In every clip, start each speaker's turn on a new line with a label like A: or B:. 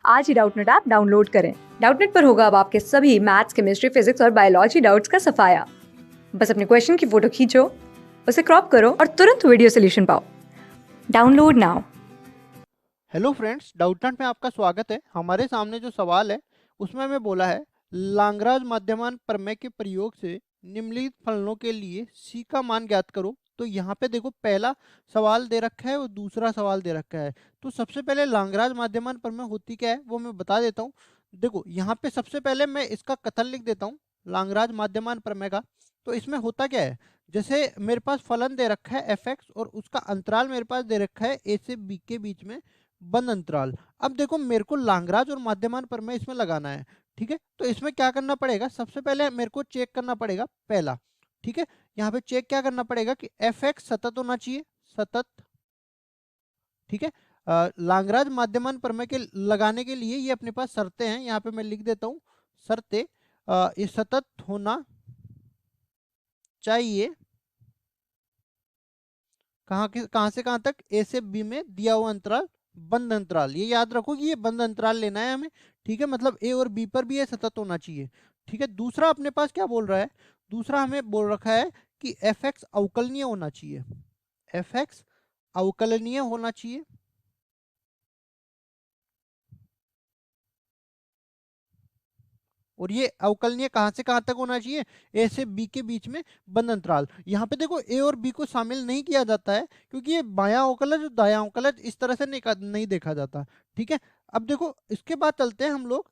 A: आज ही Doubtnut app download करें। Doubtnut पर होगा अब आपके सभी मैथ्स, केमिस्ट्री, फिजिक्स और बायोलॉजी डाउट्स का सफाया। बस अपने क्वेश्चन की फोटो खींचो, उसे क्रॉप करो और तुरंत वीडियो सोल्यूशन पाओ। Download now.
B: Hello friends, Doubtnut में आपका स्वागत है। हमारे सामने जो सवाल है उसमें हमें बोला है लाग्रांज माध्यमान प्रमेय के प्रयोग से निम्नलिखित फलनों के लिए c का मान ज्ञात करो। तो यहाँ पे देखो, पहला सवाल दे रखा है और दूसरा सवाल दे रखा है। तो सबसे पहले लाग्रांज माध्यमान प्रमेय होती क्या है वो मैं बता देता हूँ। देखो, यहाँ पे सबसे पहले मैं इसका कथन लिख देता हूँ लाग्रांज माध्यमान प्रमेय का। तो इसमें होता क्या है, जैसे मेरे पास फलन दे रखा है f(x) और उसका अंतराल मेरे पास दे रखा है a से b के बीच में बंद अंतराल। अब देखो, मेरे को लाग्रांज और माध्यमान प्रमेय इसमें लगाना है। ठीक है, तो इसमें क्या करना पड़ेगा, सबसे पहले मेरे को चेक करना पड़ेगा पहला। ठीक है, यहाँ पे चेक क्या करना पड़ेगा कि f(x) सतत होना चाहिए, सतत। ठीक है, लाग्रांज माध्यमान प्रमेय के लगाने के लिए ये अपने पास शर्तें हैं, यहाँ पे मैं लिख देता हूँ शर्तें। ये सतत होना चाहिए कहाँ से कहाँ तक, ए से बी में दिया हुआ अंतराल बंद अंतराल। ये याद रखो कि ये बंद अंतराल लेना है हमें। ठीक है, मतलब ए और बी पर भी ये सतत होना चाहिए। ठीक है, दूसरा अपने पास क्या बोल रहा है, दूसरा हमें बोल रखा है कि f(x) अवकलनीय होना चाहिए, f(x) अवकलनीय होना चाहिए। और ये अवकलनीय कहाँ से कहाँ तक होना चाहिए, ए से बी के बीच में बंद अंतराल। यहाँ पे देखो, ए और बी को शामिल नहीं किया जाता है क्योंकि ये बायां अवकलज और दायां अवकलज इस तरह से नहीं देखा जाता। ठीक है, अब देखो इसके बाद चलते हैं हम लोग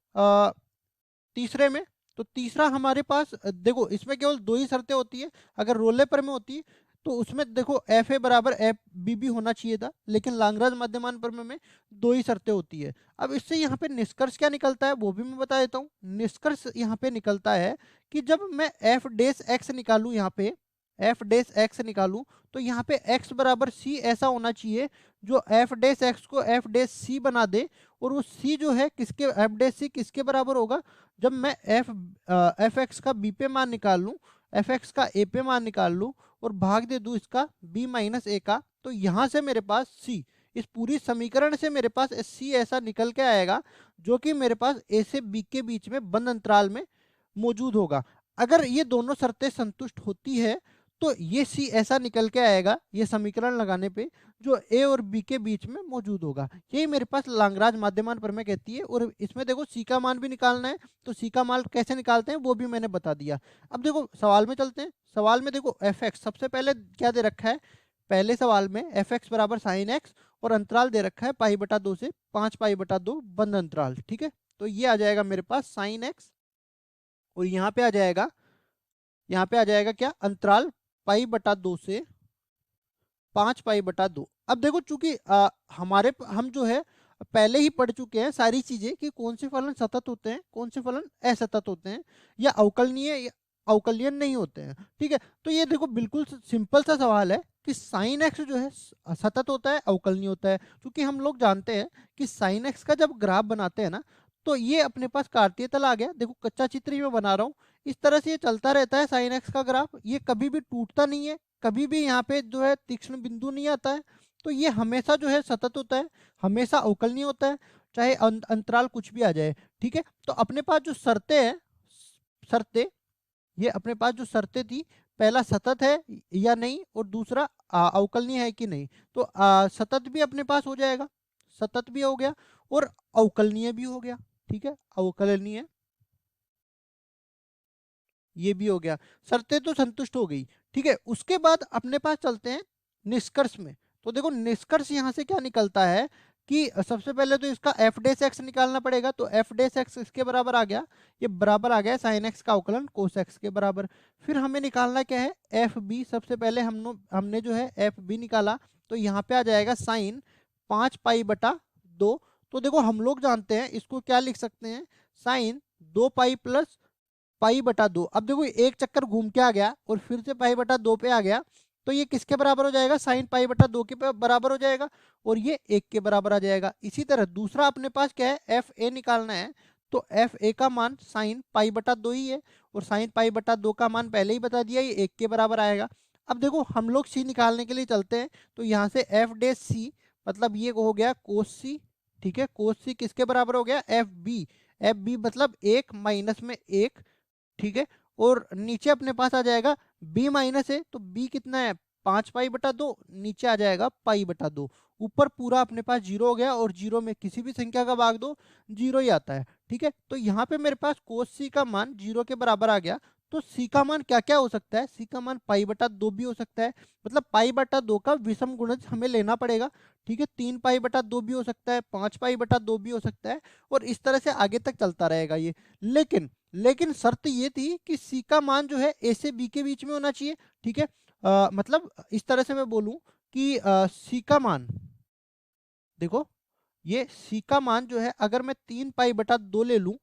B: तीसरे में। तो तीसरा हमारे पास देखो, इसमें केवल दो ही शर्तें होती है। अगर रोले पर में होती है तो उसमें देखो एफ ए बराबर एफ बी भी होना चाहिए था, लेकिन लाग्रांज माध्यमान प्रमेय में दो ही शर्तें होती है। अब इससे यहाँ पे निष्कर्ष क्या निकलता है वो भी मैं बता देता हूँ। निष्कर्ष यहाँ पे निकलता है कि जब मैं एफ डेस एक्स निकालू, यहाँ पे एफ डेस एक्स निकालू, तो यहाँ पे एक्स बराबर सी ऐसा होना चाहिए जो एफ डेस एक्स को एफ डेस सी बना दे। और वो सी जो है किसके, एफ डेस सी किसके बराबर होगा, जब मैं एफ एक्स का बी पे मान निकाल लूँ, एफ एक्स का ए पे मान निकाल लूँ और भाग दे दूँ इसका बी माइनस ए का, तो यहाँ से मेरे पास सी, इस पूरी समीकरण से मेरे पास सी ऐसा निकल के आएगा जो कि मेरे पास ए से बी के बीच में बंद अंतराल में मौजूद होगा। अगर ये दोनों शर्तें संतुष्ट होती है तो ये सी ऐसा निकल के आएगा ये समीकरण लगाने पे, जो ए और बी के बीच में मौजूद होगा। यही मेरे पास लाग्रांज माध्यमान प्रमेय कहती है। और इसमें देखो सी का मान भी निकालना है, तो सी का मान कैसे निकालते हैं वो भी मैंने बता दिया। अब देखो सवाल में चलते हैं। सवाल में देखो एफ एक्स सबसे पहले क्या दे रखा है, पहले सवाल में एफ एक्स बराबर साइन एक्स और अंतराल दे रखा है पाई बटा 2 से 5 पाई बटा 2 बंद अंतराल। ठीक है, तो ये आ जाएगा मेरे पास साइन एक्स और यहाँ पे आ जाएगा, यहाँ पे आ जाएगा क्या, अंतराल पाई बटा 2 से 5 पाई बटा 2। अब देखो, चूंकि हम जो है पहले ही पढ़ चुके हैं सारी चीजें कि कौन से फलन सतत होते हैं, कौन से फलन असतत होते हैं, या अवकलनीय या अवकलनीय नहीं होते हैं। ठीक है, तो ये देखो बिल्कुल सिंपल सा सवाल है कि साइन एक्स जो है सतत होता है अवकलनीय होता है। क्योंकि हम लोग जानते हैं कि साइन एक्स का जब ग्राफ बनाते हैं ना, तो ये अपने पास कार्तीय तल आ गया। देखो कच्चा चित्र ही मैं बना रहा हूँ, इस तरह से ये चलता रहता है साइन एक्स का ग्राफ, ये कभी भी टूटता नहीं है, कभी भी यहाँ पे जो है तीक्ष्ण बिंदु नहीं आता है। तो ये हमेशा जो है सतत होता है, हमेशा अवकलनीय होता है, चाहे अंतराल कुछ भी आ जाए। ठीक है, तो अपने पास जो शर्तें हैं, शर्तें, ये अपने पास जो शर्तें थी, पहला सतत है या नहीं और दूसरा अवकलनीय है कि नहीं। तो सतत भी अपने पास हो जाएगा, सतत भी हो गया और अवकलनीय भी हो गया। ठीक है, अवकलनीय ये भी हो गया, शर्तें तो संतुष्ट हो गई। ठीक है, उसके बाद अपने पास चलते हैं निष्कर्ष में। तो देखो निष्कर्ष यहाँ से क्या निकलता है कि सबसे पहले तो इसका एफ डेस एक्स निकालना पड़ेगा। तो एफ डेस एक्स इसके बराबर आ गया, ये बराबर आ गया साइन एक्स का अवकलन कोस एक्स के बराबर। फिर हमें निकालना क्या है, एफ बी। सबसे पहले हमने जो है एफ बी निकाला, तो यहाँ पे आ जाएगा साइन 5 पाई बटा 2। तो देखो हम लोग जानते हैं इसको क्या लिख सकते हैं, साइन 2 पाई प्लस पाई बटा 2। अब देखो एक चक्कर घूम के आ गया और फिर से पाई बटा 2 पे आ गया, तो ये किसके बराबर हो जाएगा, साइन पाई बटा 2 के बराबर हो जाएगा और ये 1 के बराबर आ जाएगा। इसी तरह दूसरा अपने पास क्या है, एफ ए निकालना है। तो एफ ए का मान साइन पाई बटा 2 ही है और साइन पाई बटा 2 का मान पहले ही बता दिया, ये 1 के बराबर आएगा। अब देखो हम लोग सी निकालने के लिए चलते हैं, तो यहाँ से एफ डे सी मतलब ये हो गया कोस सी। ठीक है, कोस सी किसके बराबर हो गया, एफ बी। एफ बी मतलब 1 माइनस में 1, ठीक है, और नीचे अपने पास आ जाएगा b माइनस ए, तो b कितना है 5 पाई/2, नीचे आ जाएगा पाई/2। ऊपर पूरा अपने पास जीरो हो गया, और जीरो में किसी भी संख्या का भाग दो जीरो ही आता है, ठीक है। तो यहाँ पे मेरे पास कोस सी का मान जीरो के बराबर आ गया। तो सी का मान क्या क्या हो सकता है, सी का मान पाई/2 भी हो सकता है, मतलब पाई/2 का विषम गुणज हमें लेना पड़ेगा, ठीक है। 3 पाई/2 भी हो सकता है, 5 पाई/2 भी हो सकता है, और इस तरह से आगे तक चलता रहेगा ये। लेकिन शर्त ये थी कि सी का मान जो है ए से बी के बीच में होना चाहिए, ठीक है। मतलब इस तरह से मैं बोलूं कि सी का मान, देखो ये सी का मान जो है अगर मैं 3 पाई/2 ले लूं,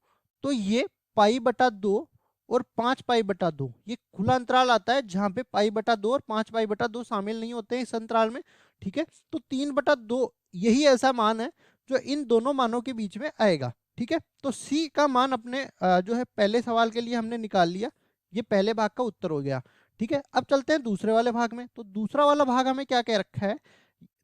B: तो ये पाई/2 और 5 पाई/2, ये खुला अंतराल आता है जहां पे पाई/2 और 5 पाई/2 शामिल नहीं होते हैं इस अंतराल में, ठीक है। तो 3/2 यही ऐसा मान है जो इन दोनों मानों के बीच में आएगा, ठीक है। तो सी का मान अपने जो है पहले सवाल के लिए हमने निकाल लिया, ये पहले भाग का उत्तर हो गया, ठीक है। अब चलते हैं दूसरे वाले भाग में। तो दूसरा वाला भाग हमें क्या कह रखा है,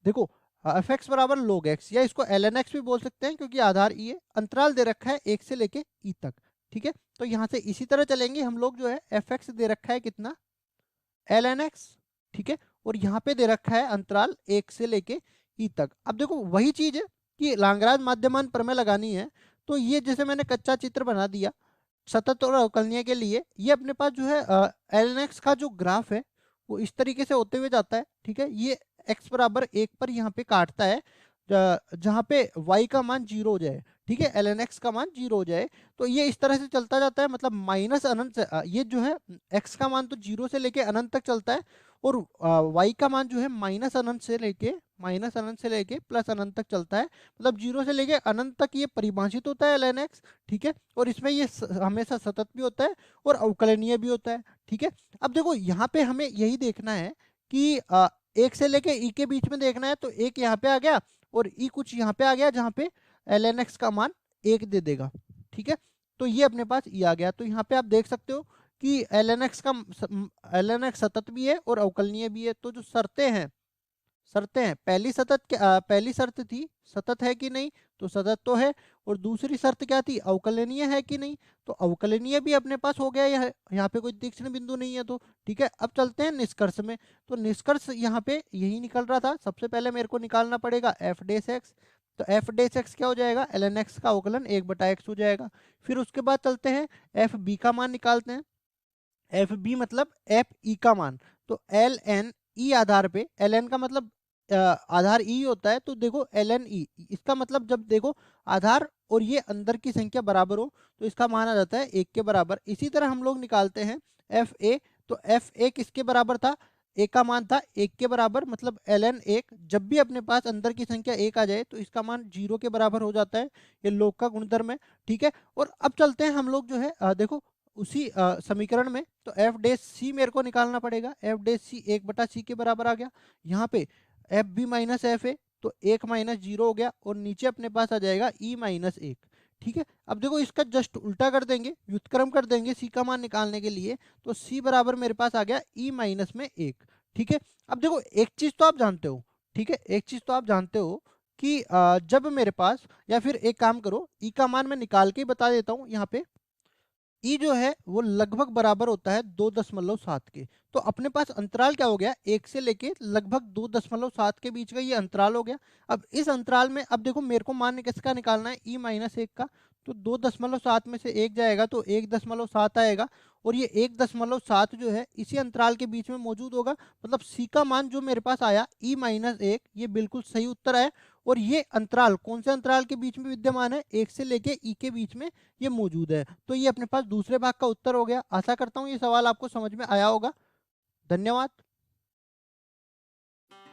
B: देखो एफ एक्स बराबर log x, या इसको एल एन एक्स भी बोल सकते हैं क्योंकि आधार ई है, अंतराल दे रखा है 1 से लेके ई तक, ठीक है। तो यहाँ से इसी तरह चलेंगे हम लोग, जो है एफ एक्स दे रखा है कितना, एल एन एक्स, ठीक है, और यहाँ पे दे रखा है अंतराल 1 से लेके ई तक। अब देखो वही चीज है कि लांगराज माध्यमान प्रमेय लगानी है, तो ये जैसे मैंने कच्चा चित्र बना दिया सतत और अवकलनीय के लिए, ये अपने पास जो है एल एन एक्स का जो ग्राफ है वो इस तरीके से होते हुए जाता है, ठीक है। ये x बराबर 1 पर यहाँ पे काटता है, जहाँ पे y का मान 0 हो जाए, ठीक है, एल एन एक्स का मान 0 हो जाए। तो ये इस तरह से चलता जाता है, मतलब माइनस अनंत से ये जो है x का मान तो 0 से लेके अनंत तक चलता है, और y का मान जो है माइनस अनंत से लेके प्लस अनंत तक चलता है, मतलब 0 से लेके अनंत तक ये परिभाषित होता है एल एन एक्स, ठीक है। और इसमें ये हमेशा सतत भी होता है और अवकलनीय भी होता है, ठीक है। अब देखो यहाँ पे हमें यही देखना है कि 1 से लेके ई के बीच में देखना है, तो एक यहाँ पे आ गया और ई कुछ यहाँ पे आ गया जहाँ पे एल एन एक्स का मान 1 दे देगा, ठीक है। तो ये अपने पास ई आ गया। तो यहाँ पे आप देख सकते हो कि एल एन एक्स सतत भी है और अवकलनीय भी है। तो जो शर्तें हैं, पहली शर्त थी सतत है कि नहीं, तो सतत तो है, और दूसरी शर्त क्या थी, अवकलनीय है कि नहीं, तो अवकलनीय भी अपने पास हो गया, यहाँ पे कोई तीक्ष्ण बिंदु नहीं है, तो ठीक है। अब चलते हैं निष्कर्ष में। तो निष्कर्ष यहाँ पे यही निकल रहा था, सबसे पहले मेरे को निकालना पड़ेगा एफ डेस एक्स। तो एफ डेस एक्स क्या हो जाएगा, एल एन एक्स का अवकलन 1/x हो जाएगा। फिर उसके बाद चलते हैं एफ बी का मान निकालते हैं। एफ बी मतलब एफ ई का मान, तो एल एन ई आधार पे, एल एन का मतलब आधार ई होता है, तो देखो एल एन ई, इसका मतलब जब देखो आधार और ये अंदर की संख्या बराबर हो तो इसका मान आ जाता है 1 के बराबर। इसी तरह हम लोग निकालते हैं एफ ए। तो एफ ए किसके बराबर था, ए का मान था 1 के बराबर, मतलब एल एन 1, जब भी अपने पास अंदर की संख्या 1 आ जाए तो इसका मान 0 के बराबर हो जाता है, ये लोग का गुणधर्म है, ठीक है। और अब चलते हैं हम लोग जो है देखो उसी समीकरण में, तो एफ डे सी मेरे को निकालना पड़ेगा। एफ डे सी 1/c के बराबर आ गया। यहाँ पे F B minus F A, तो 1 माइनस 0 हो गया, और नीचे अपने पास आ जाएगा ई माइनस 1, ठीक है। अब देखो इसका जस्ट उल्टा कर देंगे, व्युत्क्रम कर देंगे सी का मान निकालने के लिए, तो सी बराबर मेरे पास आ गया ई माइनस में 1, ठीक है। अब देखो एक चीज तो आप जानते हो, ठीक है, एक चीज तो आप जानते हो कि जब मेरे पास, या फिर एक काम करो ई का मान मैं निकाल के ही बता देता हूँ यहाँ पे, ई जो है वो लगभग बराबर होता है 2.7 के। तो अपने पास अंतराल क्या हो गया, 1 से लेके लगभग 2.7 के बीच का ये अंतराल हो गया। अब इस अंतराल में अब देखो मेरे को मान किसका निकालना है, ई माइनस 1 का, तो 2.7 में से 1 जाएगा तो 1.7 आएगा, और ये 1.7 जो है इसी अंतराल के बीच में मौजूद होगा, मतलब सी का मान जो मेरे पास आया ई माइनस 1, ये बिल्कुल सही उत्तर है। और ये अंतराल कौन से अंतराल के बीच में विद्यमान है, 1 से लेके ई के बीच में ये मौजूद है। तो ये अपने पास दूसरे भाग का उत्तर हो गया। आशा करता हूँ ये सवाल आपको समझ में आया होगा। धन्यवाद।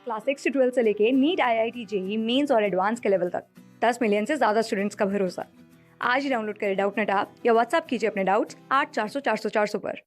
A: क्लास 6 से 12 से लेके नीट, IIT, जेई मेंस और एडवांस के लेवल तक 10 मिलियन से ज़्यादा स्टूडेंट्स का भरोसा। आज ही डाउनलोड करें डाउटनेट ऐप या व्हाट्सएप कीजिए अपने डाउट्स 8400 400 400 पर।